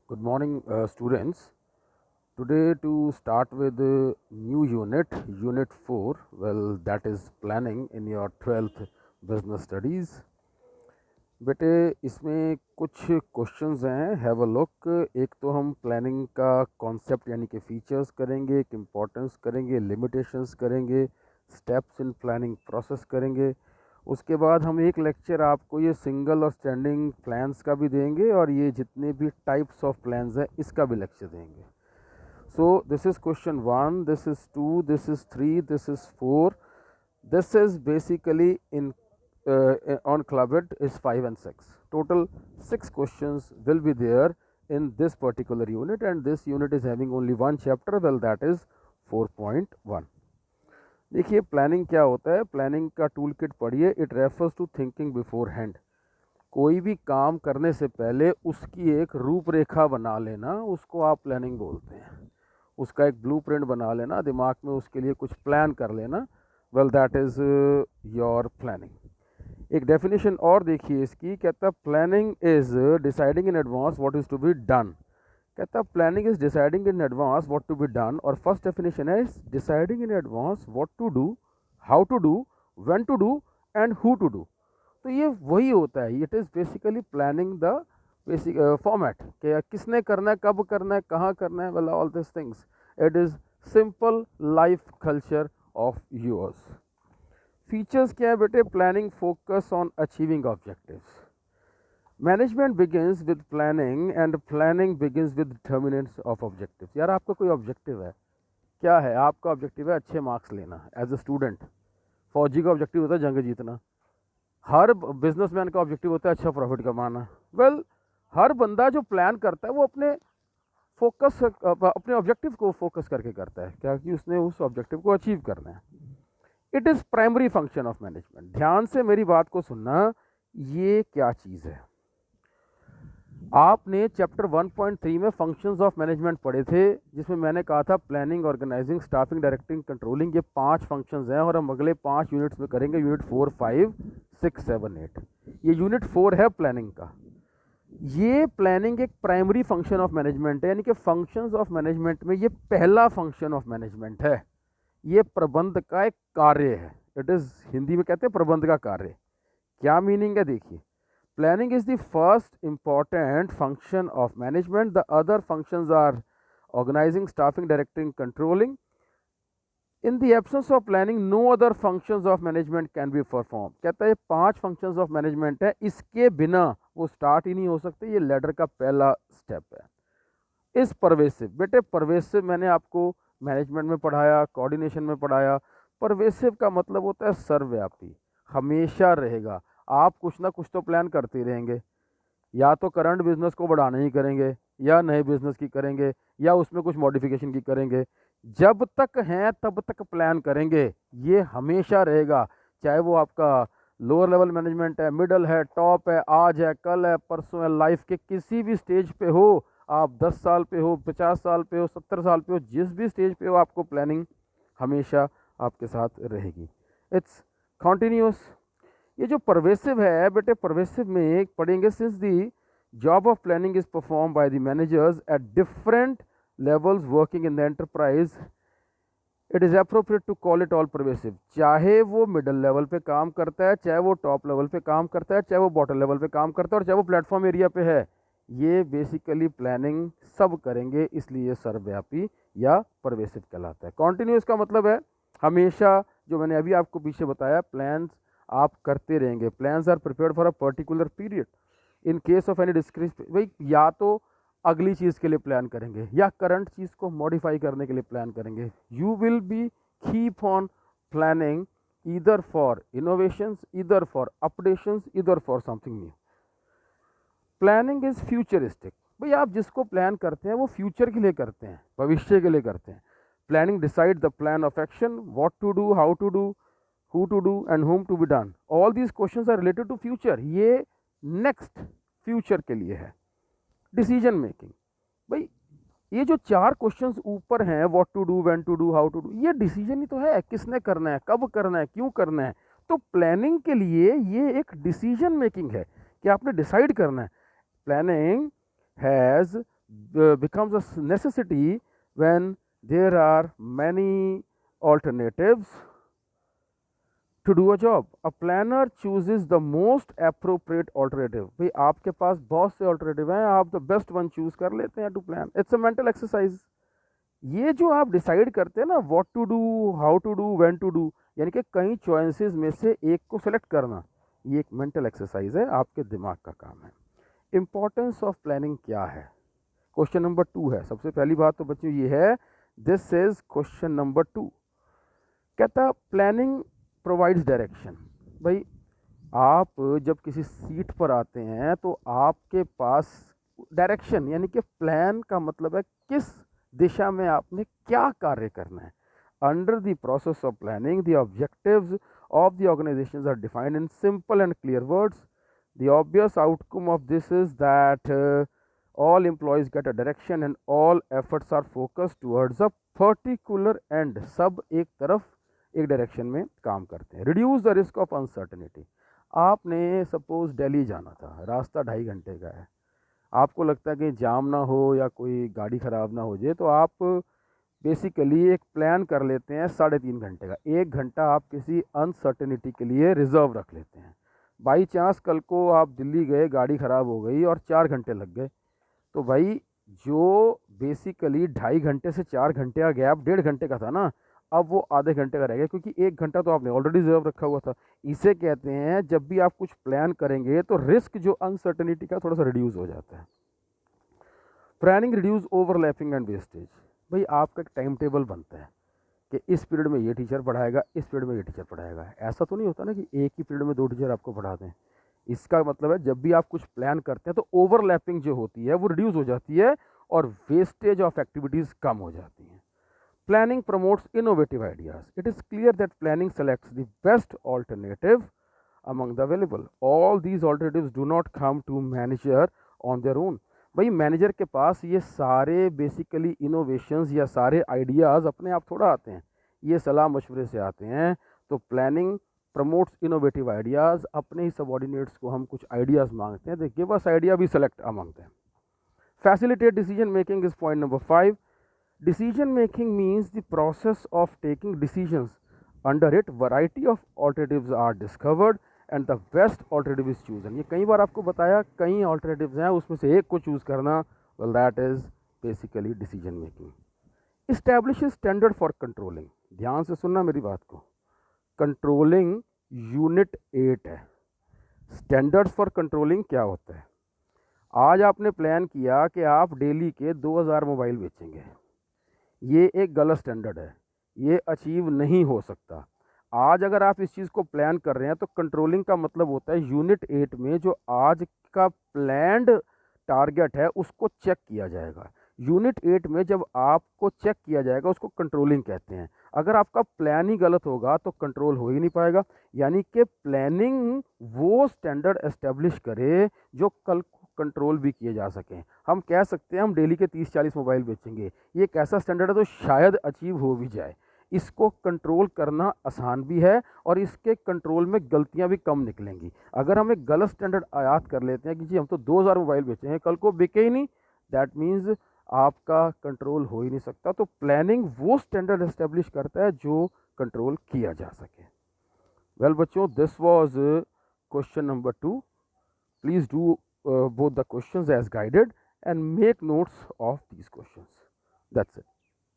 Good morning, students. Today, to start with the new unit, Unit 4, well, that is planning in your 12th business studies. बेटे इसमें कुछ questions हैं, have a look. एक तो हम planning का concept यानी कि फीचर्स करेंगे, एक इम्पोर्टेंस करेंगे, लिमिटेशंस करेंगे, स्टेप्स इन प्लानिंग प्रोसेस करेंगे। उसके बाद हम एक लेक्चर आपको ये सिंगल और स्टैंडिंग प्लान्स का भी देंगे और ये जितने भी टाइप्स ऑफ प्लान्स हैं इसका भी लेक्चर देंगे। So this is question 1, this is 2, this is 3, this is 4, this is basically in on Clubbit is 5 and 6. Total 6 questions will be there in this particular unit, and this unit is having only one chapter, well, that is 4.1. देखिए planning क्या होता है। Planning का tool kit पढ़िए। It refers to thinking beforehand. कोई भी काम करने से पहले उसकी एक रूपरेखा बना लेना, उसको आप प्लानिंग बोलते हैं। उसका एक ब्लूप्रिंट बना लेना, दिमाग में उसके लिए कुछ प्लान कर लेना, well that is your planning. एक डेफिनेशन और देखिए इसकी, कहता है planning is deciding in advance what is to be done. कहता है planning is deciding in advance what to be done, और फर्स्ट डेफिनेशन है deciding in advance what to do, how to do, when to do and who to do. तो ये वही होता है, it is basically planning the basic format कि किसने करना है, कब करना है, कहाँ करना है, well all this things. It is simple life culture of yours. Features क्या है बेटे? Planning focus on achieving objectives. Management begins with planning and planning begins with determinants of objectives. यार आपका कोई ऑब्जेक्टिव है, क्या है आपका ऑब्जेक्टिव? है अच्छे मार्क्स लेना एज अ स्टूडेंट। फौजी का ऑब्जेक्टिव होता है जंग जीतना। हर बिजनेसमैन का ऑब्जेक्टिव होता है अच्छा प्रॉफिट कमाना। वेल हर बंदा जो प्लान करता है वो अपने फोकस अपने ऑब्जेक्टिव को फोकस करके करता है, क्या कि उसने उस ऑब्जेक्टिव को अचीव करना है। It is primary function of management. ध्यान से मेरी बात को सुनना, ये क्या चीज़ है। आपने चैप्टर 1.3 में फंक्शंस ऑफ मैनेजमेंट पढ़े थे, जिसमें मैंने कहा था planning, organising, staffing, directing, controlling, ये 5 फंक्शंस हैं और हम अगले 5 यूनिट्स में करेंगे, यूनिट 4, 5, 6, 7, 8। ये यूनिट 4 है प्लानिंग का। ये प्लानिंग एक प्राइमरी फंक्शन ऑफ मैनेजमेंट है, यानी कि फंक्शंस ऑफ मैनेजमेंट में ये पहला फंक्शन ऑफ मैनेजमेंट है। ये प्रबंध का एक कार्य है। इट इज़, हिंदी में कहते हैं प्रबंध का कार्य। क्या मीनिंग है देखिए, planning is the first important function of management. The other functions are organizing, staffing, directing, controlling. In the absence of planning, no other functions of management can be performed. कहता है 5 functions of management है, इसके बिना वो start ही नहीं हो सकते। ये लेडर का पहला स्टेप है। इस परवेसिव, बेटे परवेसिव मैंने आपको मैनेजमेंट में पढ़ाया, कोऑर्डिनेशन में पढ़ाया। परवेसिव का मतलब होता है सर्वव्यापी, हमेशा रहेगा। आप कुछ ना कुछ तो प्लान करते ही रहेंगे, या तो करंट बिजनेस को बढ़ाने ही करेंगे, या नए बिजनेस की करेंगे, या उसमें कुछ मॉडिफिकेशन की करेंगे। जब तक हैं तब तक प्लान करेंगे, ये हमेशा रहेगा। चाहे वो आपका लोअर लेवल मैनेजमेंट है, मिडल है, टॉप है, आज है, कल है, परसों है, लाइफ के किसी भी स्टेज पे हो, आप 10 साल पे हो, 50 साल पे हो, 70 साल पे हो, जिस भी स्टेज पे हो, आपको प्लानिंग हमेशा आपके साथ रहेगी। It's continuous. ये जो परवेसिव है बेटे, परवेसिव में पढ़ेंगे, since the job of planning is perform by the managers at different levels working in the enterprise, it is appropriate to call it all pervasive. चाहे वो मिडल लेवल पे काम करता है, चाहे वो टॉप लेवल पे काम करता है, चाहे वो बॉटम लेवल पे काम करता है, और चाहे वो प्लेटफॉर्म एरिया पे है, ये बेसिकली प्लानिंग सब करेंगे, इसलिए सर्वव्यापी या परवेसिव कहलाता है। कॉन्टिन्यूस का मतलब है हमेशा, जो मैंने अभी आपको पीछे बताया, प्लान्स आप करते रहेंगे। Plans are prepared for a particular period. In case of any decrease, भाई या तो अगली चीज़ के लिए प्लान करेंगे या करंट चीज़ को मॉडिफाई करने के लिए प्लान करेंगे। You will be keep on planning, either for innovations, either for updations, either for something new. Planning is futuristic. भाई आप जिसको प्लान करते हैं वो फ्यूचर के लिए करते हैं, भविष्य के लिए करते हैं। Planning decide the plan of action, what to do, how to do, who to do and whom to be done. All these questions are related to future. ये नेक्स्ट फ्यूचर के लिए है। डिसीजन मेकिंग, भाई ये जो 4 questions ऊपर हैं, what to do, when to do, how to do, ये डिसीजन ही तो है, किसने करना है, कब करना है, क्यों करना है। तो प्लानिंग के लिए ये एक डिसीजन मेकिंग है कि आपने डिसाइड करना है। Planning has becomes a necessity when there are many alternatives to do a job. A planner chooses the most appropriate alternative. भाई आपके पास बहुत से alternative हैं, आप the best one choose कर लेते हैं to plan. It's a mental exercise. ये जो आप डिसाइड करते हैं ना, what to do, how to do, when to do, यानी कि कई चॉइसेस में से एक को सेलेक्ट करना, ये एक मेंटल एक्सरसाइज है, आपके दिमाग का काम है। इंपॉर्टेंस ऑफ प्लानिंग क्या है, क्वेश्चन नंबर 2 है। सबसे पहली बात तो बच्चों ये है, दिस इज क्वेश्चन नंबर 2। कहता प्लानिंग प्रोवाइड्स डायरेक्शन। भाई आप जब किसी सीट पर आते हैं तो आपके पास डायरेक्शन यानी कि प्लान का मतलब है किस दिशा में आपने क्या कार्य करना है। Under the process of planning the objectives of the organizations are defined in simple and clear words. The obvious outcome of this is that all employees get a direction and all efforts are focused towards a particular end. सब एक तरफ एक direction में काम करते हैं। Reduce the risk of uncertainty. आपने suppose Delhi जाना था, रास्ता 2.5 घंटे का है, आपको लगता है कि जाम ना हो या कोई गाड़ी ख़राब ना हो जाए, तो आप बेसिकली एक प्लान कर लेते हैं 3.5 घंटे का। 1 घंटा आप किसी अनसर्टेनिटी के लिए रिजर्व रख लेते हैं। बाई चांस कल को आप दिल्ली गए, गाड़ी ख़राब हो गई और 4 घंटे लग गए, तो भाई जो बेसिकली 2.5 घंटे से 4 घंटे का गैप 1.5 घंटे का था ना, अब वो आधे घंटे का रह गया, क्योंकि 1 घंटा तो आपने ऑलरेडी रिजर्व रखा हुआ था। इसे कहते हैं जब भी आप कुछ प्लान करेंगे तो रिस्क जो अनसर्टेनिटी का थोड़ा सा रिड्यूस हो जाता है। Planning reduce overlapping and wastage. भाई आपका एक टाइम टेबल बनता है कि इस पीरियड में ये टीचर पढ़ाएगा, इस पीरियड में ये टीचर पढ़ाएगा। ऐसा तो नहीं होता ना कि एक ही पीरियड में 2 टीचर आपको पढ़ा दें। इसका मतलब है जब भी आप कुछ प्लान करते हैं तो ओवरलैपिंग जो होती है वो रिड्यूस हो जाती है और वेस्टेज ऑफ एक्टिविटीज़ कम हो जाती हैं। Planning promotes innovative ideas. It is clear that planning selects the best alternative among the available. All these alternatives do not come to manager on their own. भाई manager के पास ये सारे basically innovations या सारे ideas अपने आप थोड़ा आते हैं, ये सलाह मशवरे से आते हैं। तो प्लानिंग प्रमोट्स इनोवेटिव आइडियाज़। अपने ही सबॉर्डिनेट्स को हम कुछ आइडियाज़ मांगते हैं, they give us idea, we select among them. Facilitate decision making is point number 5। Decision making means the process of taking decisions. Under it variety of alternatives are discovered and the best alternative is chosen. ये कई बार आपको बताया, कई alternatives हैं, उसमें से एक को चूज़ करना, well that is basically decision making. Establish standard for controlling. ध्यान से सुनना मेरी बात को, कंट्रोलिंग यूनिट 8 है। स्टैंडर्ड्स फॉर कंट्रोलिंग क्या होता है? आज आपने प्लान किया कि आप डेली के 2000 मोबाइल बेचेंगे, ये एक गलत स्टैंडर्ड है, ये अचीव नहीं हो सकता। आज अगर आप इस चीज़ को प्लान कर रहे हैं तो कंट्रोलिंग का मतलब होता है यूनिट 8 में जो आज का प्लान्ड टारगेट है उसको चेक किया जाएगा। यूनिट 8 में जब आपको चेक किया जाएगा उसको कंट्रोलिंग कहते हैं। अगर आपका प्लान ही गलत होगा तो कंट्रोल हो ही नहीं पाएगा। यानी कि प्लानिंग वो स्टैंडर्ड एस्टेब्लिश करे जो कल कंट्रोल भी किए जा सकें। हम कह सकते हैं हम डेली के 30-40 मोबाइल बेचेंगे, ये एक ऐसा स्टैंडर्ड है तो शायद अचीव हो भी जाए। इसको कंट्रोल करना आसान भी है और इसके कंट्रोल में गलतियां भी कम निकलेंगी। अगर हम एक गलत स्टैंडर्ड आयात कर लेते हैं कि जी हम तो 2000 मोबाइल बेचे हैं, कल को बिके ही नहीं, दैट मीन्स आपका कंट्रोल हो ही नहीं सकता। तो प्लानिंग वो स्टैंडर्ड एस्टेब्लिश करता है जो कंट्रोल किया जा सके। वेल बच्चों, this was question number 2। Please do both the questions as guided and make notes of these questions. That's it.